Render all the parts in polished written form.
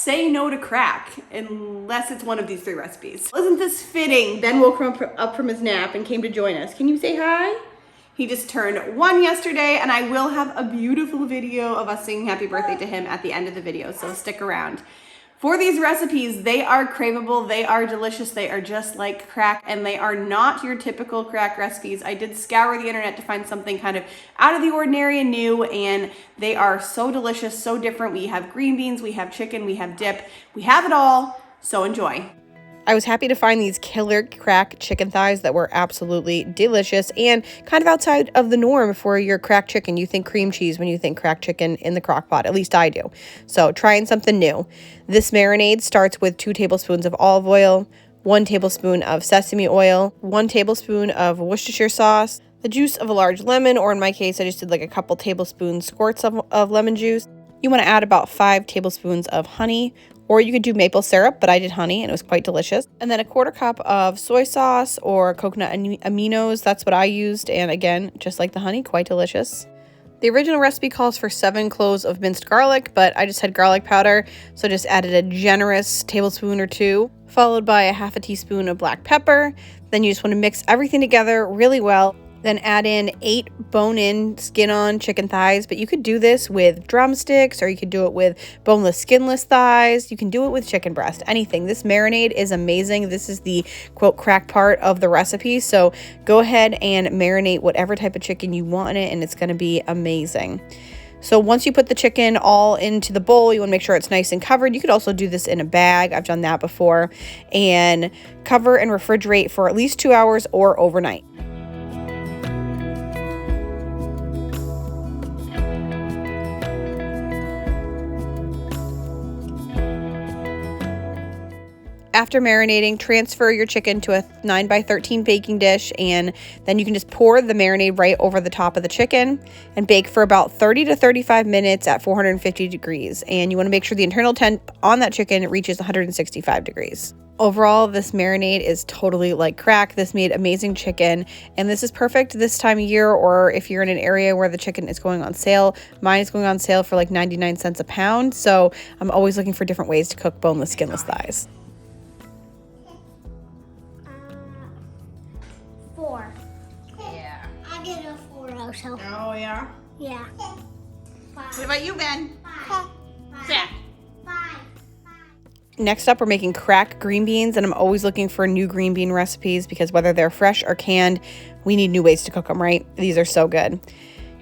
say no to crack unless it's one of these 3 recipes. Isn't this fitting? Ben woke up from his nap and came to join us. Can you say hi? He just turned 1 yesterday, and I will have a beautiful video of us singing happy birthday to him at the end of the video, so stick around. For these recipes, they are craveable, they are delicious, they are just like crack, and they are not your typical crack recipes. I did scour the internet to find something kind of out of the ordinary and new, and they are so delicious, so different. We have green beans, we have chicken, we have dip, we have it all, so enjoy. I was happy to find these killer crack chicken thighs that were absolutely delicious and kind of outside of the norm for your crack chicken. You think cream cheese when you think crack chicken in the crock pot, at least I do. So trying something new. This marinade starts with 2 tablespoons of olive oil, 1 tablespoon of sesame oil, 1 tablespoon of Worcestershire sauce, the juice of a large lemon, or in my case, I just did like a couple tablespoons squirts of lemon juice. You want to add about 5 tablespoons of honey, or you could do maple syrup, but I did honey and it was quite delicious. And then a 1/4 cup of soy sauce or coconut aminos. That's what I used. And again, just like the honey, quite delicious. The original recipe calls for 7 cloves of minced garlic, but I just had garlic powder, so just added a generous tablespoon or 2, followed by a 1/2 teaspoon of black pepper. Then you just want to mix everything together really well. Then add in 8 bone-in, skin-on chicken thighs, but you could do this with drumsticks, or you could do it with boneless, skinless thighs. You can do it with chicken breast, anything. This marinade is amazing. This is the, quote, crack part of the recipe, so go ahead and marinate whatever type of chicken you want in it, and it's going to be amazing. So once you put the chicken all into the bowl, you want to make sure it's nice and covered. You could also do this in a bag. I've done that before. And cover and refrigerate for at least 2 hours or overnight. After marinating, transfer your chicken to a 9x13 baking dish, and then you can just pour the marinade right over the top of the chicken and bake for about 30 to 35 minutes at 450 degrees. And you want to make sure the internal temp on that chicken reaches 165 degrees. Overall, this marinade is totally like crack. This made amazing chicken, and this is perfect this time of year, or if you're in an area where the chicken is going on sale. Mine is going on sale for like 99 cents a pound, so I'm always looking for different ways to cook boneless, skinless thighs. 4. Yeah. I get a 4 also. Oh, yeah? Yeah. 5. What about you, Ben? 5. 5. 5. Next up, we're making crack green beans, and I'm always looking for new green bean recipes because whether they're fresh or canned, we need new ways to cook them, right? These are so good.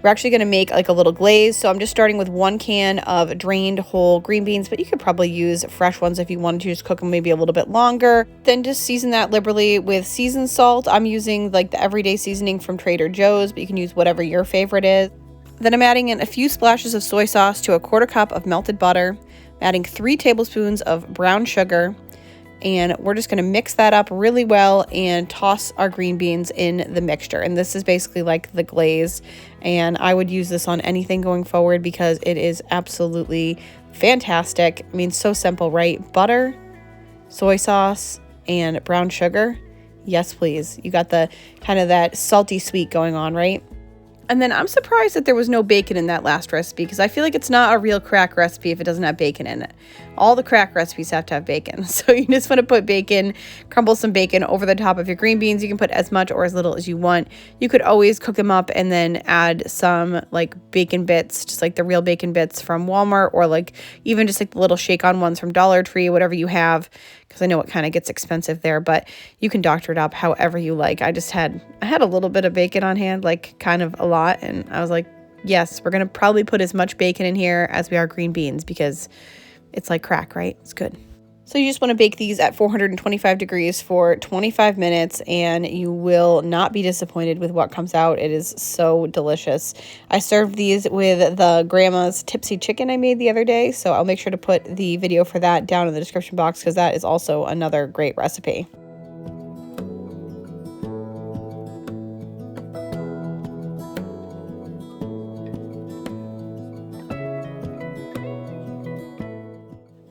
We're actually going to make like a little glaze, so I'm just starting with 1 can of drained whole green beans, but you could probably use fresh ones if you wanted to just cook them maybe a little bit longer. Then just season that liberally with seasoned salt. I'm using like the everyday seasoning from Trader Joe's, but you can use whatever your favorite is. Then I'm adding in a few splashes of soy sauce to a 1/4 cup of melted butter. I'm adding 3 tablespoons of brown sugar, and we're just going to mix that up really well and toss our green beans in the mixture. And this is basically like the glaze, and I would use this on anything going forward because it is absolutely fantastic. I mean, so simple, right? Butter, soy sauce, and brown sugar. Yes, please. You got the kind of that salty sweet going on, right? And then I'm surprised that there was no bacon in that last recipe because I feel like it's not a real crack recipe if it doesn't have bacon in it. All the crack recipes have to have bacon. So you just want to put bacon, crumble some bacon over the top of your green beans. You can put as much or as little as you want. You could always cook them up and then add some like bacon bits, just like the real bacon bits from Walmart, or like even just like the little shake-on ones from Dollar Tree, whatever you have, because I know it kind of gets expensive there, but you can doctor it up however you like. I had a little bit of bacon on hand, like kind of a lot, and I was like, yes, we're going to probably put as much bacon in here as we are green beans because it's like crack, right? It's good. So you just want to bake these at 425 degrees for 25 minutes, and you will not be disappointed with what comes out. It is so delicious. I served these with the grandma's Tipsy Chicken I made the other day, so I'll make sure to put the video for that down in the description box because that is also another great recipe.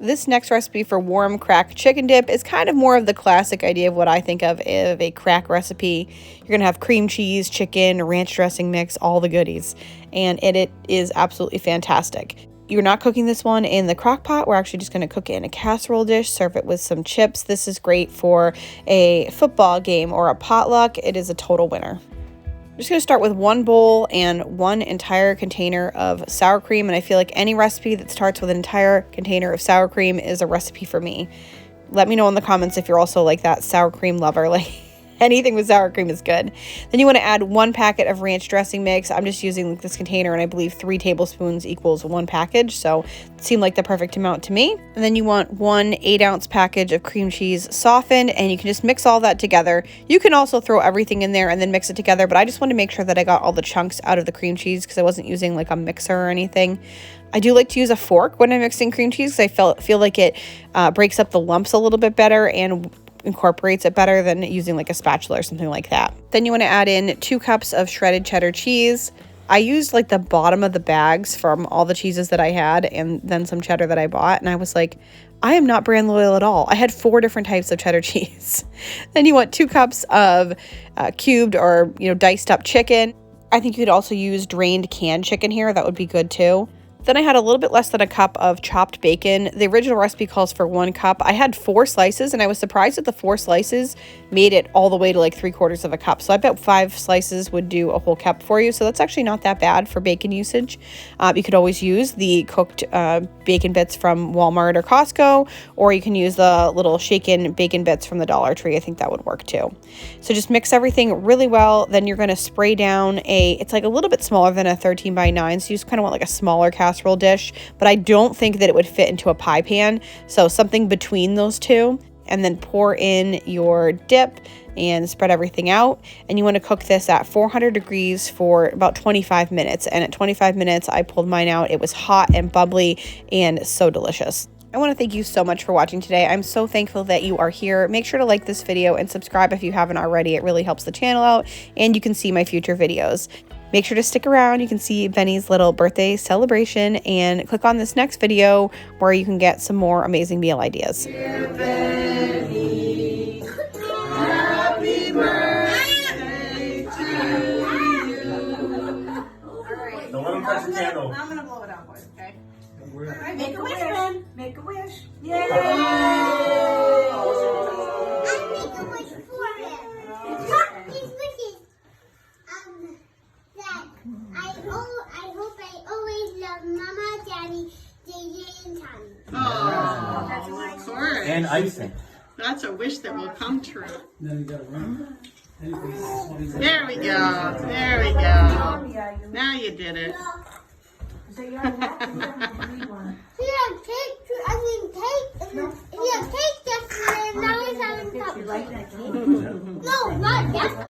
This next recipe for warm crack chicken dip is kind of more of the classic idea of what I think of a crack recipe. You're going to have cream cheese, chicken, ranch dressing mix, all the goodies. And it is absolutely fantastic. you're not cooking this one in the crock pot. We're actually just going to cook it in a casserole dish, serve it with some chips. This is great for a football game or a potluck. It is a total winner. I'm just going to start with one bowl and one entire container of sour cream, and I feel like any recipe that starts with an entire container of sour cream is a recipe for me. Let me know in the comments if you're also like that sour cream lover, like anything with sour cream is good. Then you want to add 1 packet of ranch dressing mix. I'm just using this container, and I believe 3 tablespoons equals 1 package, so it seemed like the perfect amount to me. And then you want 1 8-ounce package of cream cheese softened, and you can just mix all that together. You can also throw everything in there and then mix it together, but I just wanted to make sure that I got all the chunks out of the cream cheese because I wasn't using like a mixer or anything. I do like to use a fork when I'm mixing cream cheese because I feel like it breaks up the lumps a little bit better and incorporates it better than using like a spatula or something like that. Then you want to add in 2 cups of shredded cheddar cheese. I used like the bottom of the bags from all the cheeses that I had and then some cheddar that I bought, and I was like, I am not brand loyal at all. I had 4 different types of cheddar cheese. Then you want 2 cups of cubed or diced up chicken. I think you could also use drained canned chicken here. That would be good too. Then I had a little bit less than a cup of chopped bacon. The original recipe calls for 1 cup. I had 4 slices, and I was surprised that the 4 slices made it all the way to like 3/4 of a cup. So I bet 5 slices would do a whole cup for you. So that's actually not that bad for bacon usage. You could always use the cooked bacon bits from Walmart or Costco, or you can use the little shaken bacon bits from the Dollar Tree. I think that would work too. So just mix everything really well. Then you're going to spray down it's like a little bit smaller than a 13 by 9. So you just kind of want like a smaller casserole dish, but I don't think that it would fit into a pie pan. So something between those two, and then pour in your dip and spread everything out. And you want to cook this at 400 degrees for about 25 minutes. And at 25 minutes, I pulled mine out. It was hot and bubbly and so delicious. I want to thank you so much for watching today. I'm so thankful that you are here. Make sure to like this video and subscribe if you haven't already. It really helps the channel out, and you can see my future videos. Make sure to stick around. You can see Benny's little birthday celebration, and click on this next video where you can get some more amazing meal ideas. Dear Benny, happy birthday to you. All right. Don't let him touch the candle. I'm going to blow it out, boys, okay? All right, make a wish, Ben. Make a wish. Yay! I make a wish for him. His wishes. That I hope I always love Mama, Daddy, JJ, and Tommy. Oh, That's a nice of course. And icing. That's a wish that will come true. Then you gotta run. There we go. There we go. Now you did it. So you're happy. One. He had cake, he had cake yesterday, and now he's having You cupcakes. like that cake? No, not yesterday.